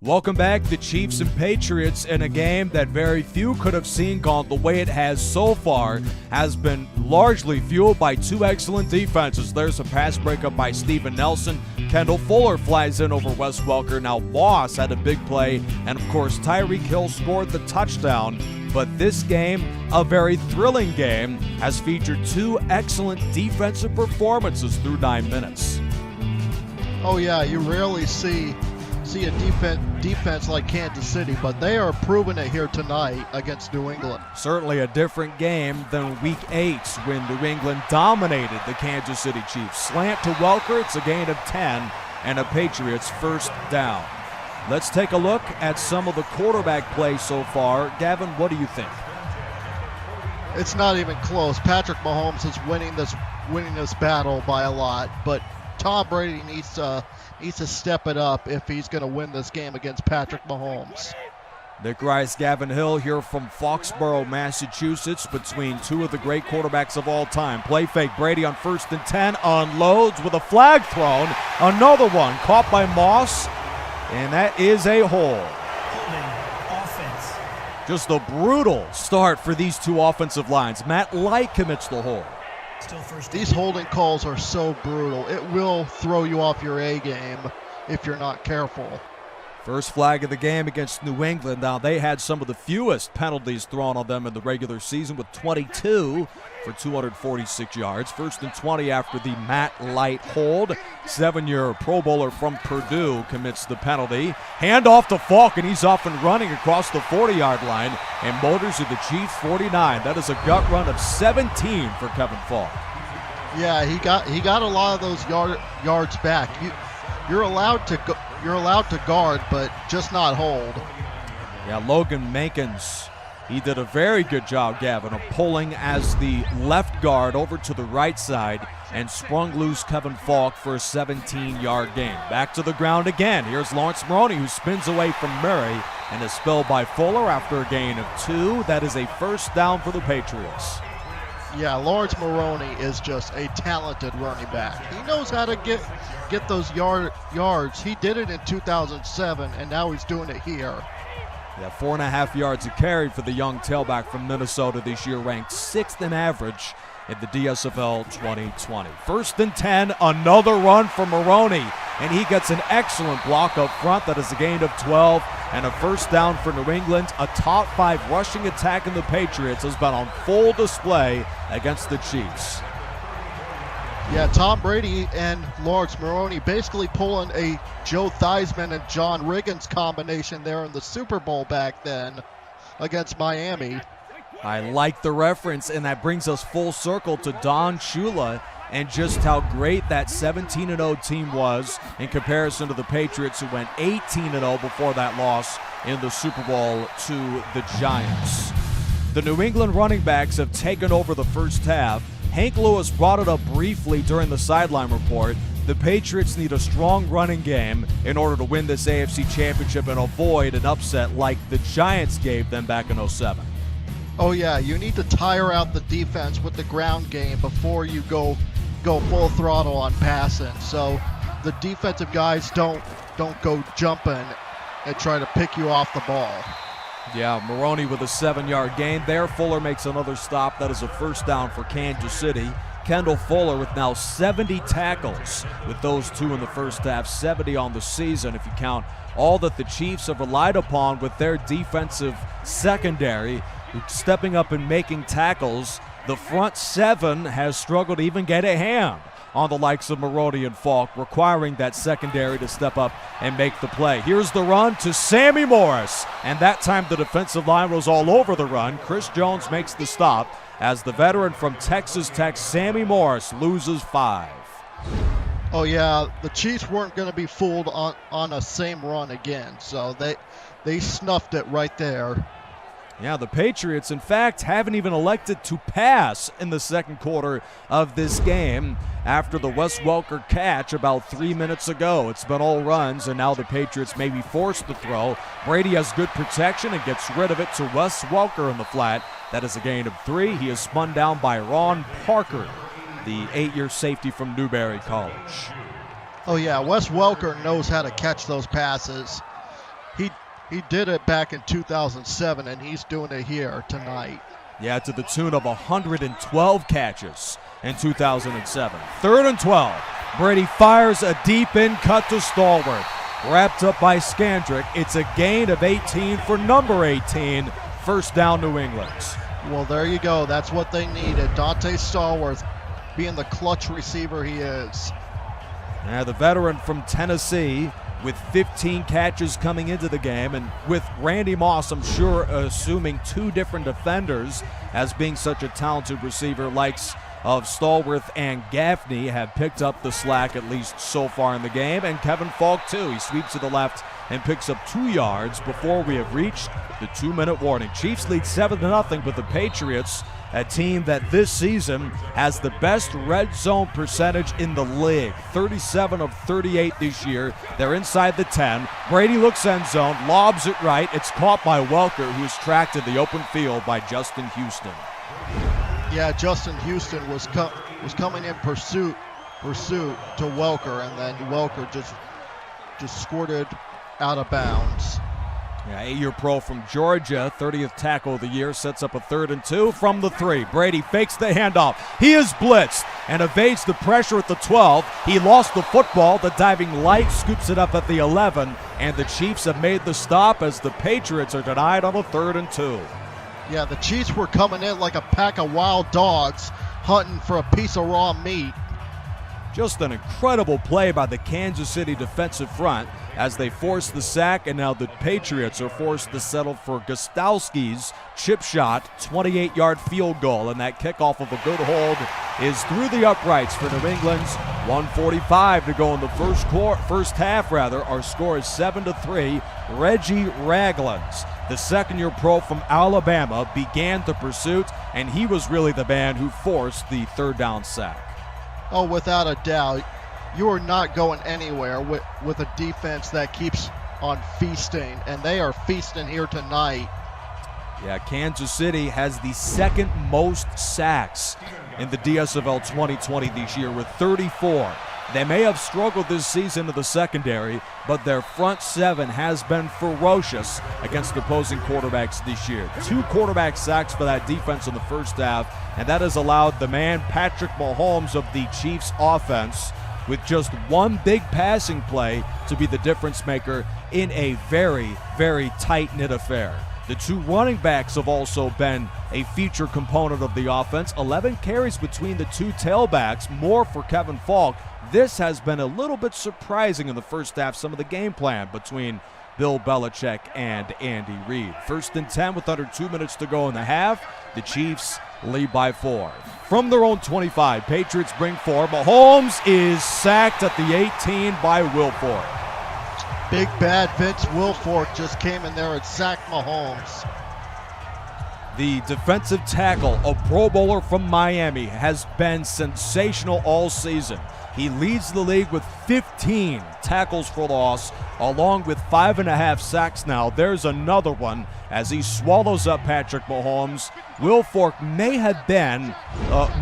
Welcome back. The Chiefs and Patriots in a game that very few could have seen gone the way it has so far has been largely fueled by two excellent defenses. There's a pass breakup by Steven Nelson. Kendall Fuller flies in over Wes Welker. Now Moss had a big play, and of course Tyreek Hill scored the touchdown. But this game, a very thrilling game, has featured two excellent defensive performances through 9 minutes. Oh yeah, you rarely see a defense like Kansas City, but they are proving it here tonight against New England. Certainly a different game than Week 8 when New England dominated the Kansas City Chiefs. Slant to Welker, it's a gain of 10 and a Patriots first down. Let's take a look at some of the quarterback play so far. Gavin, what do you think? It's not even close. Patrick Mahomes is winning this battle by a lot, but Tom Brady needs to step it up if he's going to win this game against Patrick Mahomes. Nick Rice, Gavin Hill here from Foxborough, Massachusetts, between two of the great quarterbacks of all time. Play fake, Brady on 1st and 10, unloads with a flag thrown. Another one caught by Moss, and that is a hold. Just a brutal start for these two offensive lines. Matt Light commits the hold. These holding calls are so brutal. It will throw you off your A game if you're not careful. First flag of the game against New England. Now, they had some of the fewest penalties thrown on them in the regular season with 22 for 246 yards. 1st and 20 after the Matt Light hold. 7-year Pro Bowler from Purdue commits the penalty. Handoff to Falk, and he's off and running across the 40-yard line and motors to the Chiefs 49. That is a gut run of 17 for Kevin Falk. Yeah, he got a lot of those yards back. You're allowed to guard, but just not hold. Yeah, Logan Mankins, he did a very good job, Gavin, of pulling as the left guard over to the right side and sprung loose Kevin Falk for a 17-yard gain. Back to the ground again. Here's Lawrence Maroney, who spins away from Murray and is spilled by Fuller after a gain of 2. That is a first down for the Patriots. Yeah, Lawrence Maroney is just a talented running back. He knows how to get those yards. He did it in 2007, and now he's doing it here. Yeah, 4.5 yards a carry for the young tailback from Minnesota this year, ranked 6th in average in the DSFL 2020. 1st and 10, another run for Maroney, and he gets an excellent block up front. That is a gain of 12 and a first down for New England. A top 5 rushing attack in the Patriots has been on full display against the Chiefs. Yeah, Tom Brady and Lawrence Maroney basically pulling a Joe Theismann and John Riggins combination there in the Super Bowl back then against Miami. I like the reference, and that brings us full circle to Don Shula and just how great that 17-0 team was in comparison to the Patriots, who went 18-0 before that loss in the Super Bowl to the Giants. The New England running backs have taken over the first half. Hank Lewis brought it up briefly during the sideline report. The Patriots need a strong running game in order to win this AFC Championship and avoid an upset like the Giants gave them back in 2007. Oh yeah, you need to tire out the defense with the ground game before you go full throttle on passing. So the defensive guys don't go jumping and try to pick you off the ball. Yeah, Maroney with a 7-yard gain there. Fuller makes another stop. That is a first down for Kansas City. Kendall Fuller with now 70 tackles with those two in the first half, 70 on the season if you count all that the Chiefs have relied upon with their defensive secondary stepping up and making tackles. The front 7 has struggled to even get a hand on the likes of Maroney and Falk, requiring that secondary to step up and make the play. Here's the run to Sammy Morris, and that time the defensive line was all over the run. Chris Jones makes the stop as the veteran from Texas Tech, Sammy Morris, loses 5. Oh yeah, the Chiefs weren't going to be fooled on a same run again, so they snuffed it right there. Yeah, the Patriots, in fact, haven't even elected to pass in the second quarter of this game after the Wes Welker catch about 3 minutes ago. It's been all runs, and now the Patriots may be forced to throw. Brady has good protection and gets rid of it to Wes Welker in the flat. That is a gain of 3. He is spun down by Ron Parker, the 8-year safety from Newberry College. Oh, yeah, Wes Welker knows how to catch those passes. He did it back in 2007, and he's doing it here tonight. Yeah, to the tune of 112 catches in 2007. 3rd and 12. Brady fires a deep in cut to Stallworth. Wrapped up by Skandrick. It's a gain of 18 for number 18. First down, New England. Well, there you go. That's what they needed. Dante Stallworth being the clutch receiver he is. Now, the veteran from Tennessee with 15 catches coming into the game, and with Randy Moss, I'm sure, assuming 2 different defenders as being such a talented receiver, likes of Stallworth and Gaffney have picked up the slack, at least so far in the game, and Kevin Falk too. He sweeps to the left and picks up 2 yards before we have reached the 2-minute warning. Chiefs lead 7-0, but the Patriots, a team that this season has the best red zone percentage in the league. 37 of 38 this year. They're inside the 10. Brady looks end zone, lobs it right. It's caught by Welker, who is tracked in the open field by Justin Houston. Yeah, Justin Houston was coming in pursuit to Welker, and then Welker just squirted out of bounds. Yeah, 8-year pro from Georgia, 30th tackle of the year, sets up a 3rd and 2 from the 3. Brady fakes the handoff. He is blitzed and evades the pressure at the 12. He lost the football. The diving light scoops it up at the 11, and the Chiefs have made the stop as the Patriots are denied on a 3rd and 2. Yeah, the Chiefs were coming in like a pack of wild dogs hunting for a piece of raw meat. Just an incredible play by the Kansas City defensive front as they force the sack, and now the Patriots are forced to settle for Gostowski's chip shot 28-yard field goal, and that kickoff of a good hold is through the uprights for New England's 1:45 to go in the first half. Our score is 7-3. Reggie Ragland, the second-year pro from Alabama, began the pursuit, and he was really the man who forced the 3rd down sack. Oh, without a doubt. You are not going anywhere with a defense that keeps on feasting, and they are feasting here tonight. Yeah, Kansas City has the 2nd most sacks in the DSFL 2020 this year with 34. They may have struggled this season in the secondary, but their front 7 has been ferocious against opposing quarterbacks this year. 2 quarterback sacks for that defense in the first half, and that has allowed the man Patrick Mahomes of the Chiefs offense, with just 1 big passing play, to be the difference maker in a very, very tight-knit affair. The 2 running backs have also been a feature component of the offense. 11 carries between the 2 tailbacks, more for Kevin Falk. This has been a little bit surprising in the first half, some of the game plan between Bill Belichick and Andy Reid. 1st and 10 with under 2 minutes to go in the half. The Chiefs lead by 4. From their own 25, Patriots bring 4. Mahomes is sacked at the 18 by Wilfork. Big bad Vince Wilfork just came in there and sacked Mahomes. The defensive tackle, a Pro Bowler from Miami, has been sensational all season. He leads the league with 15 tackles for loss, along with 5.5 sacks now. There's another one as he swallows up Patrick Mahomes. Wilfork may have been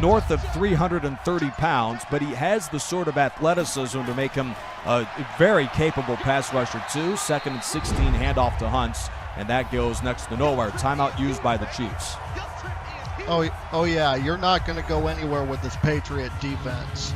north of 330 pounds, but he has the sort of athleticism to make him a very capable pass rusher too. 2nd and 16 handoff to Hunts, and that goes next to nowhere. Timeout used by the Chiefs. Oh yeah, you're not going to go anywhere with this Patriot defense.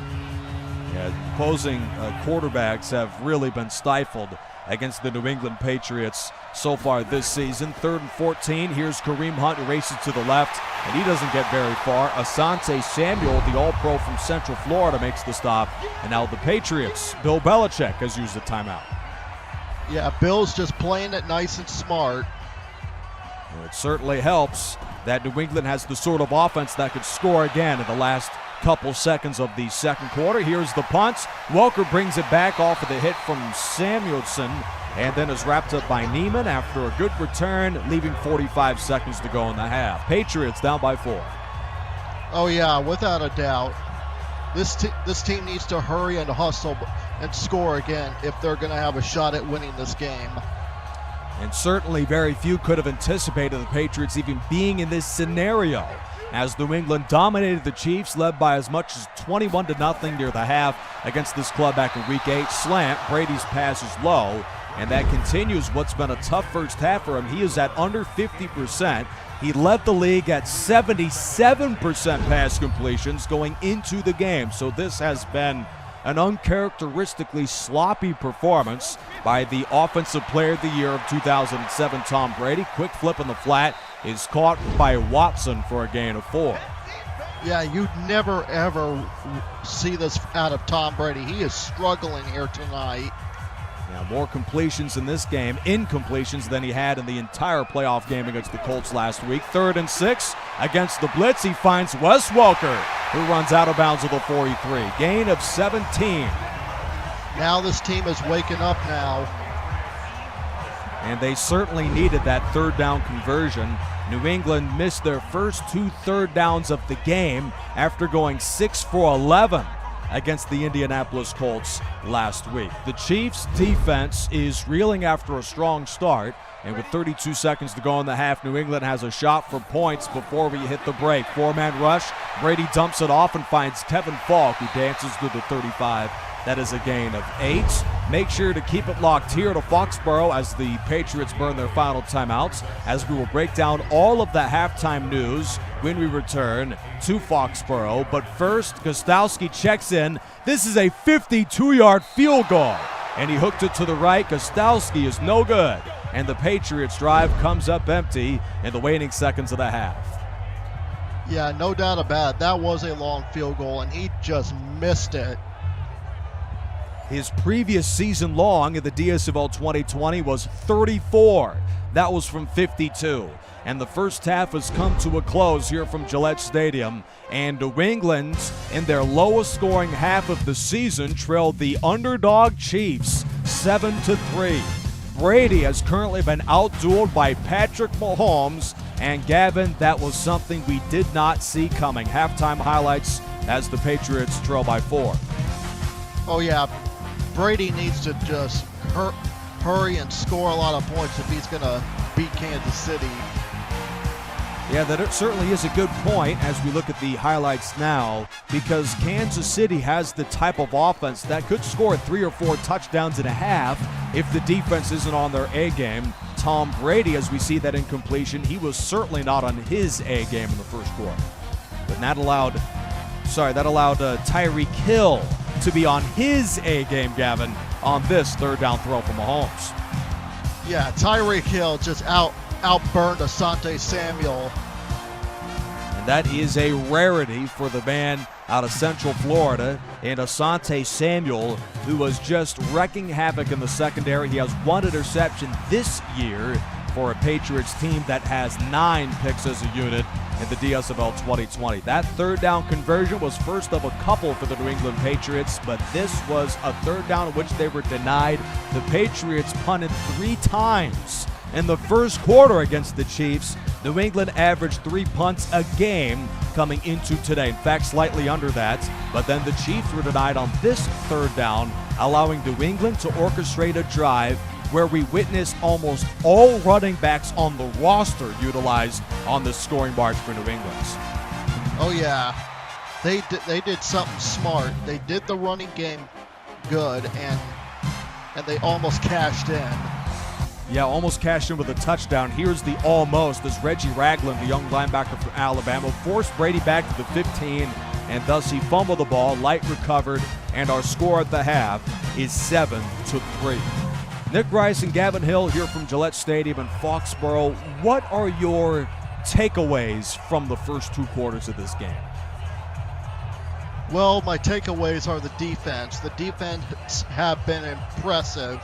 Yeah, opposing quarterbacks have really been stifled against the New England Patriots so far this season. 3rd and 14. Here's Kareem Hunt, who races to the left, and he doesn't get very far. Asante Samuel, the All-Pro from Central Florida, makes the stop. And now the Patriots, Bill Belichick has used the timeout. Yeah, Bill's just playing it nice and smart. Well, it certainly helps that New England has the sort of offense that could score again in the last couple seconds of the second quarter. Here's the punt. Welker brings it back off of the hit from Samuelson, and then is wrapped up by Neiman after a good return, leaving 45 seconds to go in the half. Patriots down by 4. Oh yeah, without a doubt. This team needs to hurry and hustle and score again if they're going to have a shot at winning this game. And certainly very few could have anticipated the Patriots even being in this scenario, as New England dominated the Chiefs, led by as much as 21-0 near the half against this club back in Week 8. Slant, Brady's pass is low, and that continues what's been a tough first half for him. He is at under 50%. He led the league at 77% pass completions going into the game. So this has been an uncharacteristically sloppy performance by the Offensive Player of the Year of 2007, Tom Brady. Quick flip in the flat is caught by Watson for a gain of 4. Yeah, you'd never, ever see this out of Tom Brady. He is struggling here tonight. Now, more completions in this game, incompletions, than he had in the entire playoff game against the Colts last week. 3rd and 6 against the blitz. He finds Wes Welker, who runs out of bounds at the 43. Gain of 17. Now this team is waking up now. And they certainly needed that 3rd down conversion. New England missed their first 2 third downs of the game after going 6 for 11 against the Indianapolis Colts last week. The Chiefs' defense is reeling after a strong start, and with 32 seconds to go in the half, New England has a shot for points before we hit the break. 4-man rush. Brady dumps it off and finds Kevin Falk, who dances to the 35. That is a gain of 8. Make sure to keep it locked here to Foxborough as the Patriots burn their final timeouts, as we will break down all of the halftime news when we return to Foxborough. But first, Gostowski checks in. This is a 52-yard field goal, and he hooked it to the right. Gostowski is no good, and the Patriots drive comes up empty in the waning seconds of the half. Yeah, no doubt about it. That was a long field goal, and he just missed it. His previous season long in the DSFL 2020 was 34. That was from 52. And the first half has come to a close here from Gillette Stadium. And New England, in their lowest scoring half of the season, trailed the underdog Chiefs 7-3. Brady has currently been outdueled by Patrick Mahomes. And Gavin, that was something we did not see coming. Halftime highlights as the Patriots trail by 4. Oh, yeah. Brady needs to just hurry and score a lot of points if he's going to beat Kansas City. Yeah, that certainly is a good point as we look at the highlights now, because Kansas City has the type of offense that could score 3 or 4 touchdowns in a half if the defense isn't on their A game. Tom Brady, as we see that incompletion, he was certainly not on his A game in the first quarter. But that allowed Tyreek Hill to be on his A game, Gavin, on this 3rd down throw from Mahomes. Yeah, Tyreek Hill just outburned Asante Samuel. And that is a rarity for the man out of Central Florida. And Asante Samuel, who was just wrecking havoc in the secondary. He has 1 interception this year for a Patriots team that has 9 picks as a unit in the DSFL 2020. That 3rd down conversion was first of a couple for the New England Patriots, but this was a 3rd down in which they were denied. The Patriots punted 3 times in the first quarter against the Chiefs. New England averaged 3 punts a game coming into today. In fact, slightly under that. But then the Chiefs were denied on this 3rd down, allowing New England to orchestrate a drive where we witnessed almost all running backs on the roster utilized on the scoring march for New England. Oh, yeah. They did something smart. They did the running game good, and they almost cashed in. Yeah, almost cashed in with a touchdown. Here's the almost as Reggie Ragland, the young linebacker from Alabama, forced Brady back to the 15, and thus he fumbled the ball. Light recovered, and our score at the half is 7-3. Nick Rice and Gavin Hill here from Gillette Stadium in Foxborough. What are your takeaways from the first 2 quarters of this game? Well, my takeaways are the defense. The defense have been impressive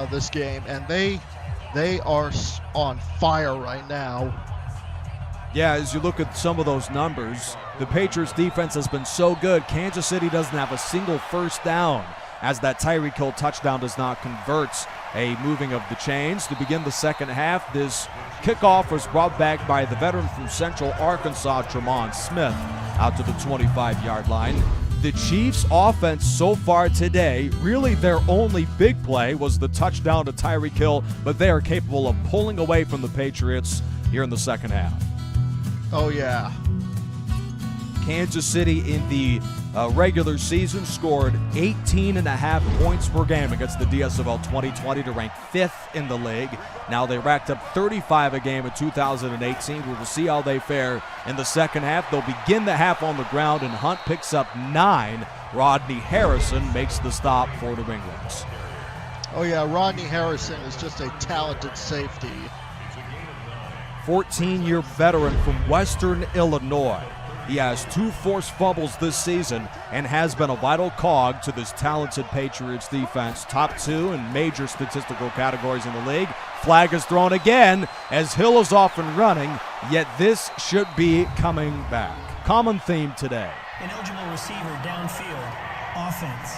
this game, and they are on fire right now. Yeah, as you look at some of those numbers, the Patriots defense has been so good. Kansas City doesn't have a single first down, as that Tyreek Hill touchdown does not convert a moving of the chains. To begin the second half, this kickoff was brought back by the veteran from Central Arkansas, Tremont Smith, out to the 25-yard line. The Chiefs' offense so far today, really their only big play was the touchdown to Tyreek Hill, but they are capable of pulling away from the Patriots here in the second half. Oh, yeah. Kansas City in the regular season scored 18.5 points per game against the DSFL 2020 to rank 5th in the league. Now they racked up 35 a game in 2018. We will see how they fare in the second half. They'll begin the half on the ground, and Hunt picks up 9. Rodney Harrison makes the stop for New England. Oh yeah, Rodney Harrison is just a talented safety. 14-year veteran from Western Illinois. He has 2 forced fumbles this season and has been a vital cog to this talented Patriots defense. Top 2 in major statistical categories in the league. Flag is thrown again as Hill is off and running, yet this should be coming back. Common theme today. An eligible receiver downfield. Offense.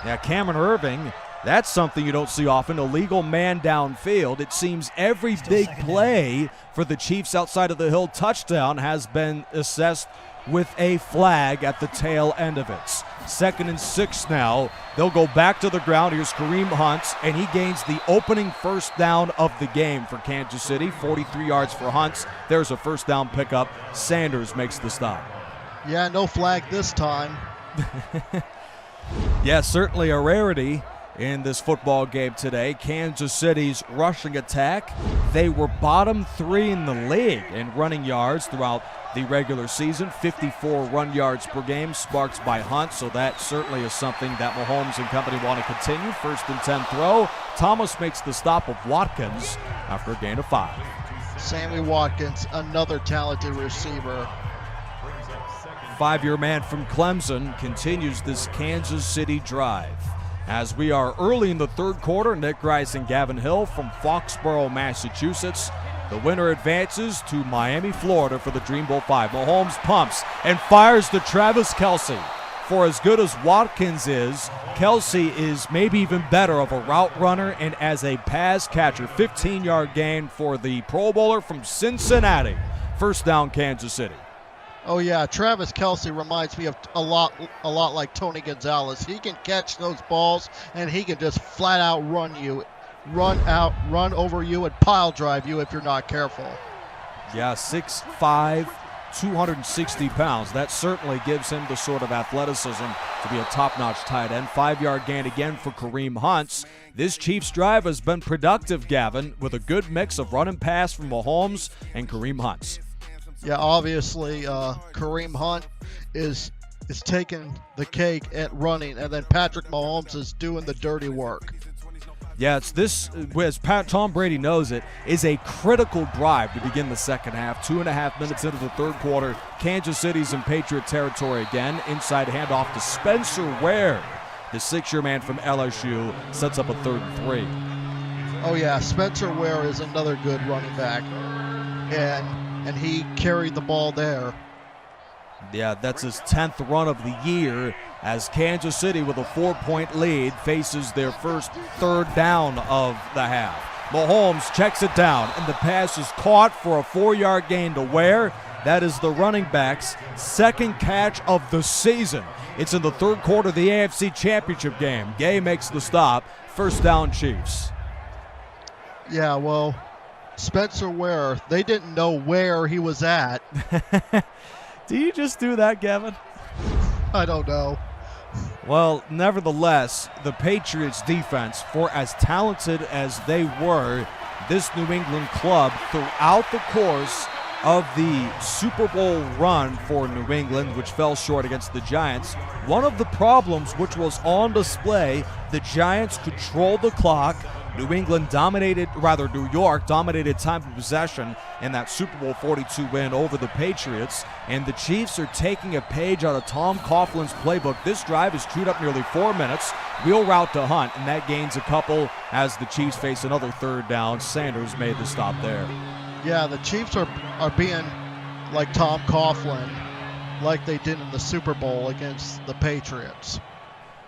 Now Cameron Irving, that's something you don't see often, a legal man downfield. It seems every big play for the Chiefs outside of the Hill touchdown has been assessed with a flag at the tail end of it. 2nd and 6 now. They'll go back to the ground. Here's Kareem Hunt, and he gains the opening first down of the game for Kansas City. 43 yards for Hunt. There's a first down pickup. Sanders makes the stop. Yeah, no flag this time. Yeah, certainly a rarity in this football game today. Kansas City's rushing attack, they were bottom 3 in the league in running yards throughout the regular season. 54 run yards per game, sparked by Hunt, so that certainly is something that Mahomes and company want to continue. 1st and 10 throw. Thomas makes the stop of Watkins after a gain of 5. Sammy Watkins, another talented receiver. 5-year man from Clemson continues this Kansas City drive. As we are early in the third quarter, Nick Grice and Gavin Hill from Foxborough, Massachusetts. The winner advances to Miami, Florida for the Dream Bowl 5. Mahomes pumps and fires to Travis Kelce. For as good as Watkins is, Kelce is maybe even better of a route runner and as a pass catcher. 15-yard gain for the Pro Bowler from Cincinnati. First down, Kansas City. Oh yeah, Travis Kelce reminds me of a lot like Tony Gonzalez. He can catch those balls and he can just flat out run over you and pile drive you if you're not careful. Yeah, 6'5", 260 pounds. That certainly gives him the sort of athleticism to be a top-notch tight end. 5-yard gain again for Kareem Hunt. This Chiefs drive has been productive, Gavin, with a good mix of run and pass from Mahomes and Kareem Hunt. Yeah, obviously Kareem Hunt is taking the cake at running, and then Patrick Mahomes is doing the dirty work. Yeah, it's this, as Tom Brady knows it, is a critical drive to begin the second half. 2.5 minutes into the third quarter, Kansas City's in Patriot territory again. Inside handoff to Spencer Ware. The 6-year man from LSU sets up a 3rd and 3. Oh yeah, Spencer Ware is another good running back, and he carried the ball there. Yeah, that's his 10th run of the year as Kansas City, with a 4-point lead, faces their first 3rd down of the half. Mahomes checks it down, and the pass is caught for a 4-yard gain to Ware. That is the running back's 2nd catch of the season. It's in the 3rd quarter of the AFC Championship game. Gay makes the stop. First down, Chiefs. Yeah, well, Spencer Ware, they didn't know where he was at. Do you just do that, Gavin? I don't know. Well, nevertheless, the Patriots defense, for as talented as they were, this New England club throughout the course of the Super Bowl run for New England, which fell short against the Giants, one of the problems which was on display, the Giants controlled the clock. New York dominated time of possession in that Super Bowl 42 win over the Patriots, and the Chiefs are taking a page out of Tom Coughlin's playbook. This drive is chewed up nearly 4 minutes. Wheel route to Hunt, and that gains a couple as the Chiefs face another 3rd down. Sanders made the stop there. Yeah, the Chiefs are being like Tom Coughlin, like they did in the Super Bowl against the Patriots.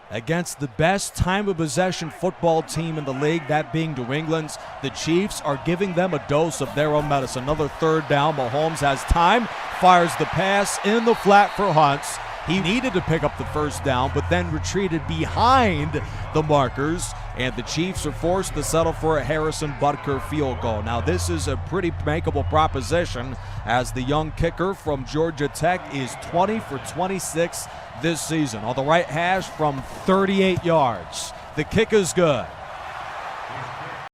Against the best time of possession football team in the league, that being New England's, the Chiefs are giving them a dose of their own medicine. Another 3rd down. Mahomes has time, fires the pass in the flat for Hunt. He needed to pick up the first down, but then retreated behind the markers, and the Chiefs are forced to settle for a Harrison Butker field goal. Now, this is a pretty makeable proposition, as the young kicker from Georgia Tech is 20 for 26 this season on the right hash from 38 yards. The kick is good.